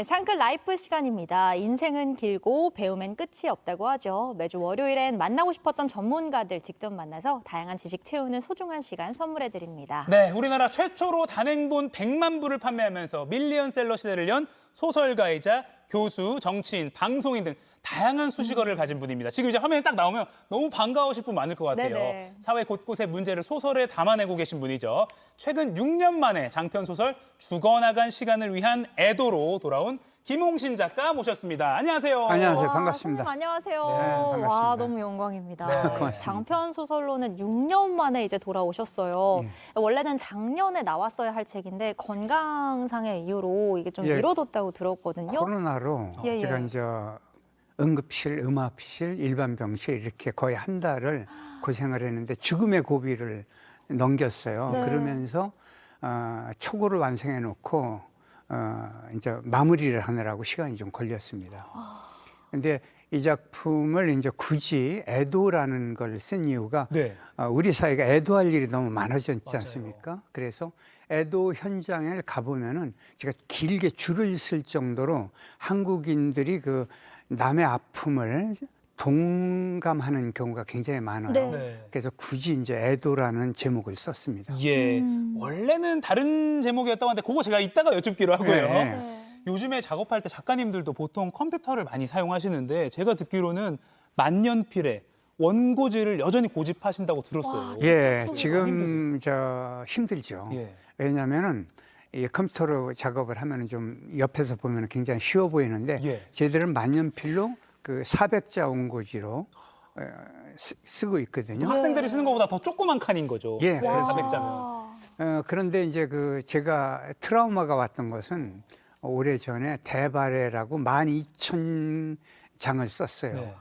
네, 상클 라이프 시간입니다. 인생은 길고 배움엔 끝이 없다고 하죠. 매주 월요일엔 만나고 싶었던 전문가들 직접 만나서 다양한 지식 채우는 소중한 시간 선물해드립니다. 네, 우리나라 최초로 단행본 100만 부를 판매하면서 밀리언셀러 시대를 연 소설가이자 교수, 정치인, 방송인 등 다양한 수식어를 가진 분입니다. 지금 이제 화면에 딱 나오면 너무 반가우실 분 많을 것 같아요. 네네. 사회 곳곳의 문제를 소설에 담아내고 계신 분이죠. 최근 6년 만에 장편 소설 죽어나간 시간을 위한 애도로 돌아온 김홍신 작가 모셨습니다. 안녕하세요. 안녕하세요. 와, 반갑습니다. 선생님 안녕하세요. 네, 반갑습니다. 와, 너무 영광입니다. 네, 고맙습니다. 장편 소설로는 6년 만에 이제 돌아오셨어요. 원래는 작년에 나왔어야 할 책인데 건강상의 이유로 이게 좀 예. 미뤄졌다고 들었거든요. 코로나로 예, 예. 제가 이제 응급실, 음압실, 일반 병실 이렇게 거의 한 달을 고생을 했는데 죽음의 고비를 넘겼어요. 네. 그러면서 초고를 완성해 놓고 이제 마무리를 하느라고 시간이 좀 걸렸습니다. 근데 이 작품을 이제 굳이 애도라는 걸 쓴 이유가 네. 우리 사회가 애도할 일이 너무 많아졌지 맞아요. 않습니까? 그래서 애도 현장에 가보면은 제가 길게 줄을 쓸 정도로 한국인들이 그 남의 아픔을 동감하는 경우가 굉장히 많아요. 네. 네. 그래서 굳이 이제 애도라는 제목을 썼습니다. 예, 원래는 다른 제목이었다고 하는데 그거 제가 이따가 여쭙기로 하고요. 네. 네. 요즘에 작업할 때 작가님들도 보통 컴퓨터를 많이 사용하시는데 제가 듣기로는 만년필에 원고지를 여전히 고집하신다고 들었어요. 예, 쓰기 지금 저 힘들죠. 예. 왜냐하면은 이 컴퓨터로 작업을 하면은 좀 옆에서 보면 굉장히 쉬워 보이는데 예. 저희들은 만년필로 그 400자 원고지로 쓰고 있거든요. 학생들이 쓰는 것보다 더 조그만 칸인 거죠. 예, 네, 그래서 400자면. 그런데 이제 그 제가 트라우마가 왔던 것은 오래전에 대바레라고 12,000장을 썼어요. 네.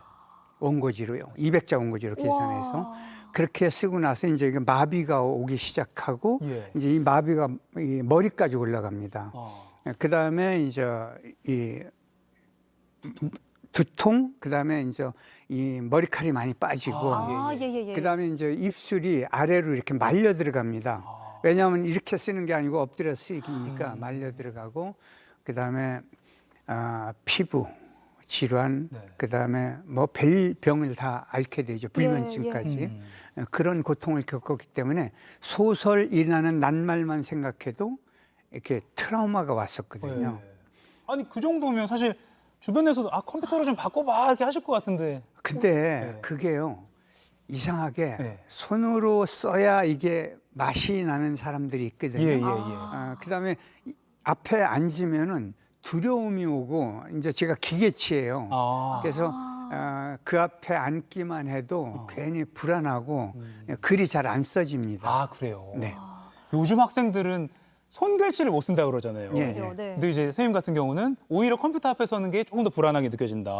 원고지로요. 200자 원고지로 계산해서. 그렇게 쓰고 나서 이제 이게 마비가 오기 시작하고 예. 이제 이 마비가 이 머리까지 올라갑니다. 그 다음에 이제 이 두통, 그 다음에 이제 이 머리칼이 많이 빠지고, 아, 예, 예, 예. 그 다음에 이제 입술이 아래로 이렇게 말려 들어갑니다. 왜냐하면 이렇게 쓰는 게 아니고 엎드려 쓰기니까 말려 들어가고, 그 다음에 피부 질환, 네. 그 다음에 뭐 별병을 다 앓게 되죠. 불면증까지. 그런 고통을 겪었기 때문에 소설이라는 낱말만 생각해도 이렇게 트라우마가 왔었거든요. 네. 아니 그 정도면 사실 주변에서도 컴퓨터로 좀 바꿔봐 이렇게 하실 것 같은데. 근데 네. 그게요, 이상하게 네. 손으로 써야 이게 맛이 나는 사람들이 있거든요. 예, 예, 예. 그 다음에 앞에 앉으면은 두려움이 오고, 이제 제가 기계치예요. 아. 그래서 그 앞에 앉기만 해도 괜히 불안하고 글이 잘 안 써집니다. 아, 그래요. 네. 요즘 학생들은 손글씨를 못 쓴다 그러잖아요. 예, 그죠, 네. 근데 이제 선생님 같은 경우는 오히려 컴퓨터 앞에 서는 게 조금 더 불안하게 느껴진다.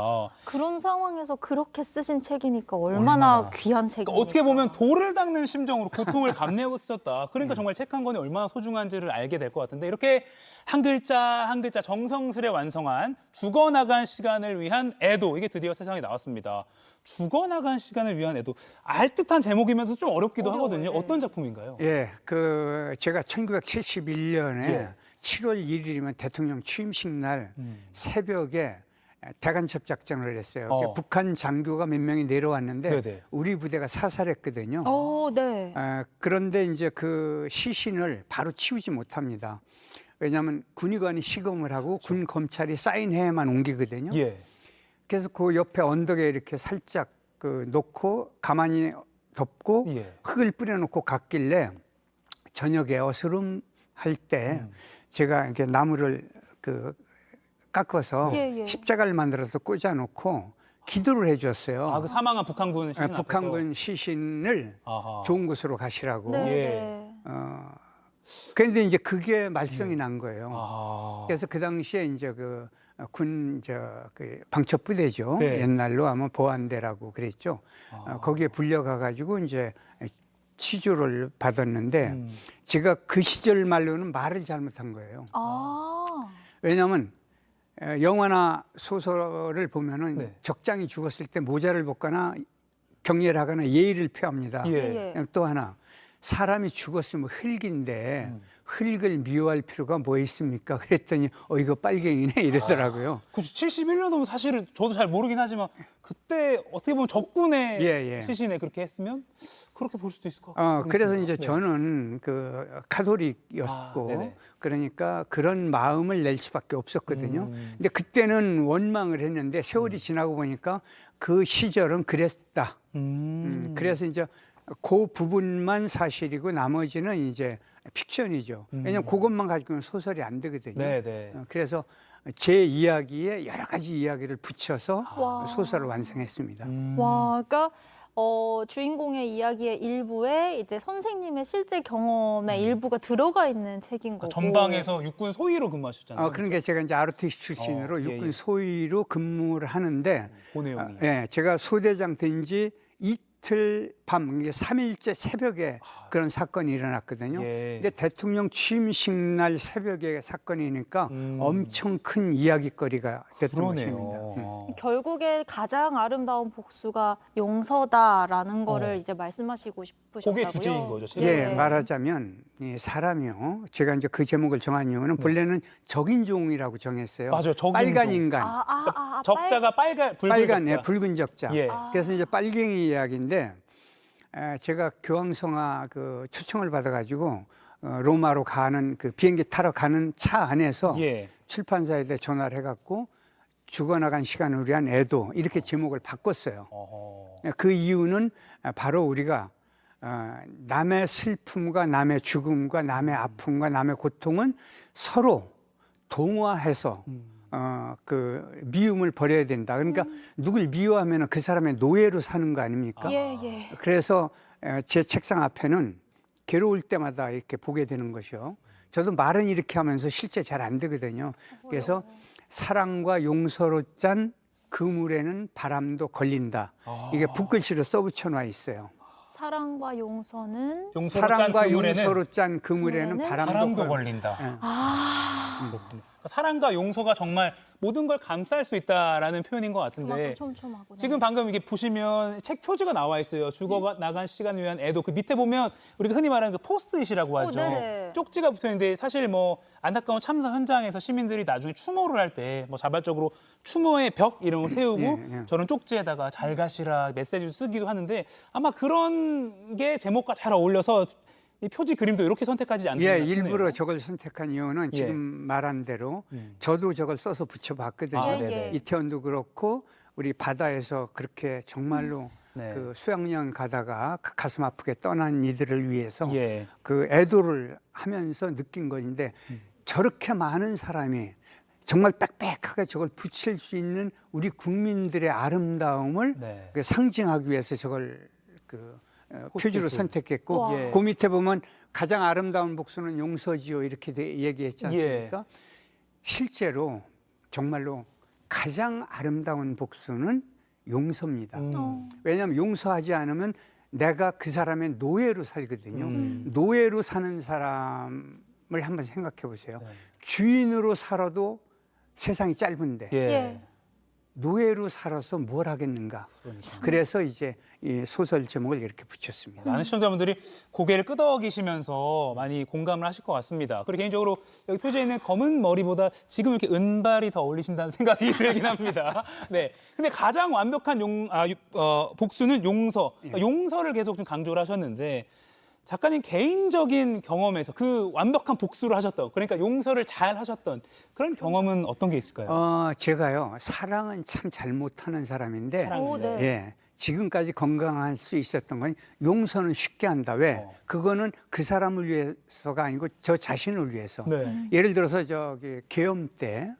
그런 상황에서 그렇게 쓰신 책이니까 얼마나 귀한 책입니까? 그러니까 어떻게 보면 돌을 닦는 심정으로 고통을 감내하고 쓰셨다. 그러니까 정말 책 한 권이 얼마나 소중한지를 알게 될 것 같은데 이렇게 한 글자 한 글자 정성스레 완성한 죽어나간 시간을 위한 애도, 이게 드디어 세상에 나왔습니다. 죽어나간 시간을 위한 애도, 알듯한 제목이면서 좀 어렵기도 어려워요. 하거든요. 네. 어떤 작품인가요? 예, 그 제가 1971년에 예. 7월 1일이면 대통령 취임식 날 새벽에 대간첩 작전을 했어요. 북한 장교가 몇 명이 내려왔는데 네네. 우리 부대가 사살했거든요. 네. 그런데 이제 그 시신을 바로 치우지 못합니다. 왜냐하면 군의관이 시검을 하고 군 검찰이 사인해야만 옮기거든요. 예. 그래서 그 옆에 언덕에 이렇게 살짝 그 놓고 가만히 덮고 예. 흙을 뿌려놓고 갔길래 저녁에 어스름할 때 제가 이렇게 나무를 그 깎아서 예, 예. 십자가를 만들어서 꽂아놓고 기도를 해줬어요. 그 사망한 북한군 시신 앞에서. 북한군 시신을 아하. 좋은 곳으로 가시라고. 네. 예. 네. 그런데 이제 그게 말썽이 난 거예요. 아. 그래서 그 당시에 이제 그 방첩부대죠. 네. 옛날로 아마 보안대라고 그랬죠. 거기에 불려가 가지고 이제 치조를 받았는데 제가 그 시절 말로는 말을 잘못한 거예요. 왜냐하면 영화나 소설을 보면은 네. 적장이 죽었을 때 모자를 벗거나 경례를 하거나 예의를 표합니다. 예. 예. 또 하나, 사람이 죽었으면 흙인데 흙을 미워할 필요가 뭐 있습니까? 그랬더니 이거 빨갱이네 이러더라고요. 그렇죠. 71년도면 사실은 저도 잘 모르긴 하지만 그때 어떻게 보면 적군의 예. 시신에 그렇게 했으면 그렇게 볼 수도 있을 것 같아요. 그래서 이제 네. 저는 그 카톨릭이었고 네네. 그러니까 그런 마음을 낼 수밖에 없었거든요. 근데 그때는 원망을 했는데 세월이 지나고 보니까 그 시절은 그랬다. 그래서 이제 그 부분만 사실이고 나머지는 이제 픽션이죠. 왜냐하면 그것만 가지고는 소설이 안 되거든요. 네네. 그래서 제 이야기에 여러 가지 이야기를 붙여서 와. 소설을 완성했습니다. 와, 그러니까 주인공의 이야기의 일부에 이제 선생님의 실제 경험의 일부가 들어가 있는 책인 거고. 전방에서 육군 소위로 근무하셨잖아요. 그러니까 제가 이제 ROTC 출신으로 예, 육군 예. 소위로 근무를 하는데 그 내용이. 예, 제가 소대장 된 지 이틀 밤, 이게 3일째 새벽에 그런 사건이 일어났거든요. 예. 근데 대통령 취임식 날 새벽에 사건이니까 엄청 큰 이야기거리가 됐던 것입니다. 그러네요. 결국에 가장 아름다운 복수가 용서다라는 거를 이제 말씀하시고 싶으셨다고요. 그게 주제인 거죠, 책의. 예, 네. 말하자면 이 사람이요. 제가 이제 그 제목을 정한 이유는 본래는 적인종이라고 정했어요. 맞아요, 적인종. 빨간 인간. 적자가 빨간 붉은 빨간 적자. 붉은 적자. 예. 그래서 이제 빨갱이 이야기인데 제가 교황성화 그 초청을 받아가지고 로마로 가는 그 비행기 타러 가는 차 안에서 예. 출판사에 전화를 해갖고 죽어나간 시간을 위한 애도 이렇게 제목을 바꿨어요. 어허. 그 이유는 바로 우리가 남의 슬픔과 남의 죽음과 남의 아픔과 남의 고통은 서로 동화해서 그 미움을 버려야 된다. 그러니까 누굴 미워하면 그 사람의 노예로 사는 거 아닙니까? 예. 그래서 제 책상 앞에는 괴로울 때마다 이렇게 보게 되는 것이요. 저도 말은 이렇게 하면서 실제 잘 안 되거든요. 그래서 사랑과 용서로 짠 그물에는 바람도 걸린다. 이게 붓글씨로 써붙여 놔 있어요. 사랑과 용서는 사랑과 그물에는 용서로 짠 그물에는 바람도 걸린다. 그렇군요. 사랑과 용서가 정말 모든 걸 감쌀 수 있다라는 표현인 것 같은데 그만큼 촘촘하구나. 지금 방금 이게 보시면 책 표지가 나와 있어요. 죽어 나간 시간을 위한 애도. 그 밑에 보면 우리가 흔히 말하는 그 포스트잇이라고 하죠. 네네. 쪽지가 붙어 있는데 사실 뭐 안타까운 참사 현장에서 시민들이 나중에 추모를 할 때 뭐 자발적으로 추모의 벽 이런 거 세우고 예. 저런 쪽지에다가 잘 가시라 메시지를 쓰기도 하는데 아마 그런 게 제목과 잘 어울려서 이 표지 그림도 이렇게 선택하지 않습니까? 예, 일부러 저걸 선택한 이유는 예. 지금 말한 대로 저도 저걸 써서 붙여봤거든요. 아, 네네. 이태원도 그렇고 우리 바다에서 그렇게 정말로 네. 그 수양여행 가다가 가슴 아프게 떠난 이들을 위해서 예. 그 애도를 하면서 느낀 것인데 저렇게 많은 사람이 정말 빽빽하게 저걸 붙일 수 있는 우리 국민들의 아름다움을 네. 그 상징하기 위해서 저걸 그 표지로 선택했고 와. 그 밑에 보면 가장 아름다운 복수는 용서지요 이렇게 얘기했지 않습니까? 실제로 정말로 가장 아름다운 복수는 용서입니다. 왜냐하면 용서하지 않으면 내가 그 사람의 노예로 살거든요. 노예로 사는 사람을 한번 생각해 보세요. 주인으로 살아도 세상이 짧은데 예. 노예로 살아서 뭘 하겠는가. 그래서 이제 이 소설 제목을 이렇게 붙였습니다. 많은 시청자분들이 고개를 끄덕이시면서 많이 공감을 하실 것 같습니다. 그리고 개인적으로 여기 표지에 있는 검은 머리보다 지금 이렇게 은발이 더 어울리신다는 생각이 들긴 합니다. 네. 근데 가장 완벽한 복수는 용서. 용서를 계속 좀 강조를 하셨는데 작가님 개인적인 경험에서 그 완벽한 복수를 하셨던, 그러니까 용서를 잘 하셨던 그런 경험은 어떤 게 있을까요? 제가요 사랑은 참 잘 못하는 사람인데 오, 네. 예, 지금까지 건강할 수 있었던 건 용서는 쉽게 한다. 왜? 그거는 그 사람을 위해서가 아니고 저 자신을 위해서. 네. 예를 들어서 저기 계엄 때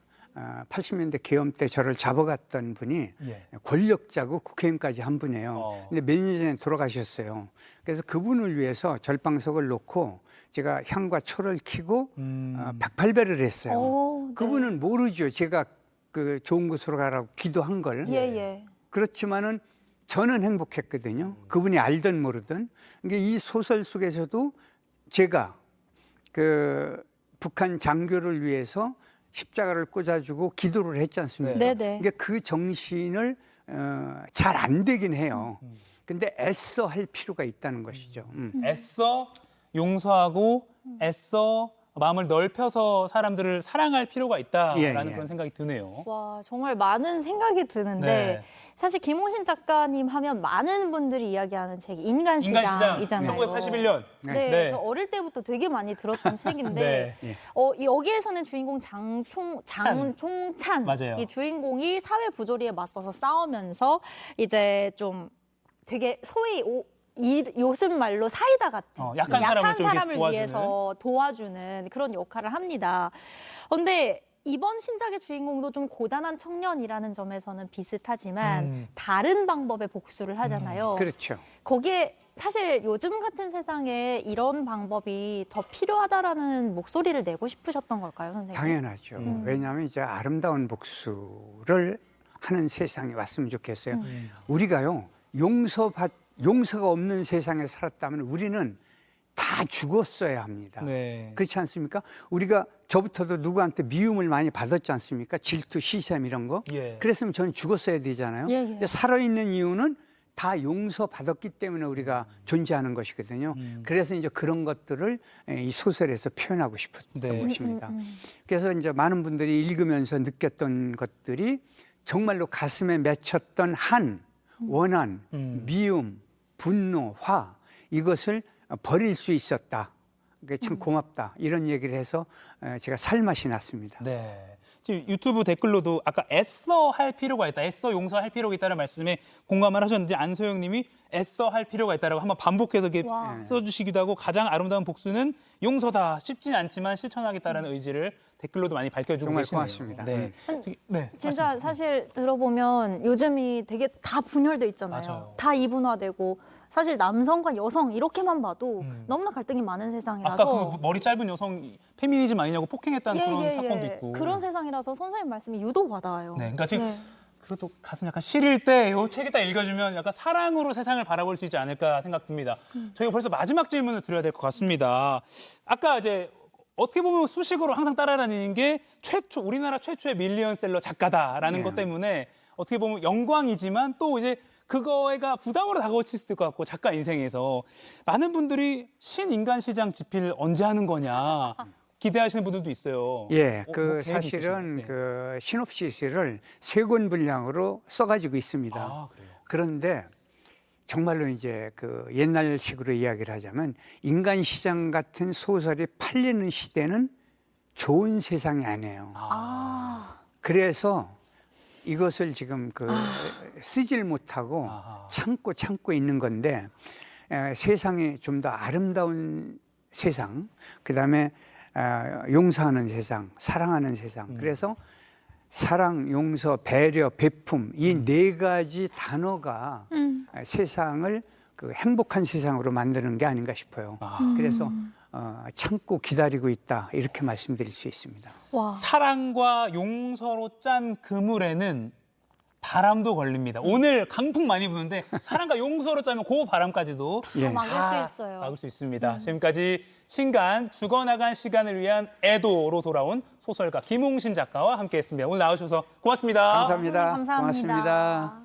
80년대 계엄 때 저를 잡아갔던 분이 예. 권력자고 국회의원까지 한 분이에요. 근데 몇 년 전에 돌아가셨어요. 그래서 그분을 위해서 절방석을 놓고 제가 향과 초를 켜고 108배를 했어요. 오, 네. 그분은 모르죠. 제가 그 좋은 곳으로 가라고 기도한 걸. 예. 그렇지만은 저는 행복했거든요. 그분이 알든 모르든. 그러니까 이 소설 속에서도 제가 그 북한 장교를 위해서 십자가를 꽂아주고 기도를 했지 않습니까? 네네. 그러니까 그 정신을 잘 안 되긴 해요. 근데 애써 할 필요가 있다는 것이죠. 애써 용서하고 애써 마음을 넓혀서 사람들을 사랑할 필요가 있다라는 예, 예. 그런 생각이 드네요. 와, 정말 많은 생각이 드는데 네. 사실 김홍신 작가님 하면 많은 분들이 이야기하는 책이 인간시장이잖아요. 1981년. 네, 네. 저 어릴 때부터 되게 많이 들었던 책인데 네. 여기에서는 주인공 장총찬 맞아요. 이 주인공이 사회 부조리에 맞서서 싸우면서 이제 좀 되게 소위 요즘 말로 사이다 같은 약한 사람을 좀 이렇게 사람을 도와주는. 위해서 도와주는 그런 역할을 합니다. 그런데 이번 신작의 주인공도 좀 고단한 청년이라는 점에서는 비슷하지만 다른 방법의 복수를 하잖아요. 그렇죠. 거기에 사실 요즘 같은 세상에 이런 방법이 더 필요하다라는 목소리를 내고 싶으셨던 걸까요, 선생님? 당연하죠. 왜냐하면 이제 아름다운 복수를 하는 세상이 왔으면 좋겠어요. 우리가요, 용서가 없는 세상에 살았다면 우리는 다 죽었어야 합니다. 네. 그렇지 않습니까? 우리가 저부터도 누구한테 미움을 많이 받았지 않습니까? 질투, 시샘 이런 거. 예. 그랬으면 저는 죽었어야 되잖아요. 예, 예. 근데 살아있는 이유는 다 용서받았기 때문에 우리가 존재하는 것이거든요. 그래서 이제 그런 것들을 이 소설에서 표현하고 싶었던 네. 것입니다. 그래서 이제 많은 분들이 읽으면서 느꼈던 것들이 정말로 가슴에 맺혔던 원한, 미움, 분노, 화 이것을 버릴 수 있었다. 그게 참 고맙다. 이런 얘기를 해서 제가 살맛이 났습니다. 네. 지금 유튜브 댓글로도 아까 애써 할 필요가 있다, 애써 용서할 필요가 있다는 말씀에 공감을 하셨는지 안소영 님이 애써 할 필요가 있다라고 한번 반복해서 이렇게 와. 써주시기도 하고 가장 아름다운 복수는 용서다. 쉽진 않지만 실천하겠다라는 의지를 댓글로도 많이 밝혀주고 정말 계시네요. 고맙습니다. 네. 네. 진짜 사실 들어보면 요즘이 되게 다 분열돼 있잖아요. 맞아요. 다 이분화되고 사실 남성과 여성 이렇게만 봐도 너무나 갈등이 많은 세상이라서 아까 그 머리 짧은 여성 페미니즘 아니냐고 폭행했다는 그런 사건도 있고. 그런 세상이라서 선생님 말씀이 유독 와닿아요. 네, 그러니까 지금 네. 그래도 가슴 약간 시릴 때 이 책을 딱 읽어주면 약간 사랑으로 세상을 바라볼 수 있지 않을까 생각됩니다. 저희가 벌써 마지막 질문을 드려야 될 것 같습니다. 아까 이제 어떻게 보면 수식어로 항상 따라다니는 게 우리나라 최초의 밀리언셀러 작가다라는 네. 것 때문에 어떻게 보면 영광이지만 또 이제 그거가 부담으로 다가올 수 있을 것 같고 작가 인생에서 많은 분들이 신인간시장 집필 언제 하는 거냐 기대하시는 분들도 있어요. 예, 뭐 그 계획이 사실은 있으시나요? 네. 그 시놉시스를 3권 분량으로 써가지고 있습니다. 아, 그래요? 그런데 정말로 이제 그 옛날식으로 이야기를 하자면 인간 시장 같은 소설이 팔리는 시대는 좋은 세상이 아니에요. 그래서 이것을 지금 쓰질 못하고 아하. 참고 있는 건데 세상이 좀 더 아름다운 세상, 그다음에 용서하는 세상, 사랑하는 세상. 그래서 사랑, 용서, 배려, 베품 이 4가지 단어가 세상을 그 행복한 세상으로 만드는 게 아닌가 싶어요. 그래서 참고 기다리고 있다 이렇게 말씀드릴 수 있습니다. 와. 사랑과 용서로 짠 그물에는 바람도 걸립니다. 오늘 강풍 많이 부는데 사랑과 용서로 짜면 그 바람까지도 예. 막을 다 수 있어요. 막을 수 있습니다. 지금까지 신간 죽어나간 시간을 위한 애도로 돌아온 소설가 김홍신 작가와 함께했습니다. 오늘 나와주셔서 고맙습니다. 감사합니다. 감사합니다. 고맙습니다.